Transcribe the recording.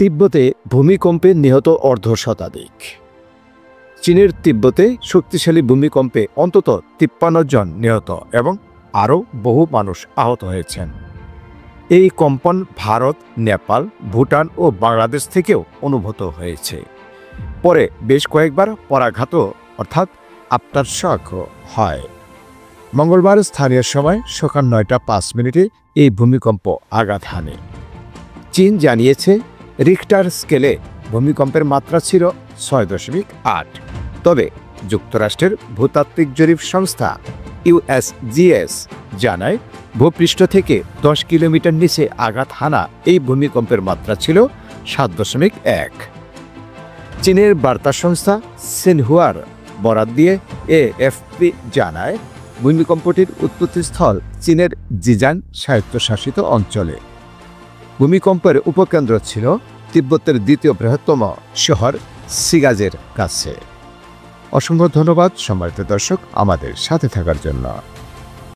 তিব্বতে ভূমিকম্পে নিহত অর্ধশতাধিক। চীনের তিব্বতে শক্তিশালী ভূমিকম্পে অন্তত ৫৩ জন নিহত এবং আরও বহু মানুষ আহত হয়েছেন। এই কম্পন ভারত, নেপাল, ভুটান ও বাংলাদেশ থেকেও অনুভূত হয়েছে। পরে বেশ কয়েকবার পরাঘাত অর্থাৎ আফটারশক হয়। মঙ্গলবার স্থানীয় সময় সকাল ৯টা ৫ মিনিটে এই ভূমিকম্প আঘাত হানে। চীন জানিয়েছে রিক্টার স্কেলে ভূমিকম্পের মাত্রা ছিল ৬.৮। তবে যুক্তরাষ্ট্রের ভূতাত্ত্বিক জরিপ সংস্থা USGS জানায় ভূপৃষ্ঠ থেকে ১০ কিলোমিটার নিচে আঘাত হানা এই ভূমিকম্পের মাত্রা ছিল ৭.১। চীনের বার্তা সংস্থা সিনহুয়ার বরাত দিয়ে AFP জানায় ভূমিকম্পটির উৎপত্তিস্থল চীনের জিজান স্বায়ত্তশাসিত অঞ্চলে। ভূমিকম্পের উপকেন্দ্র ছিল তিব্বতের দ্বিতীয় বৃহত্তম শহর সিগাজের কাছে। অসংখ্য ধন্যবাদ সম্মানিত দর্শক আমাদের সাথে থাকার জন্য।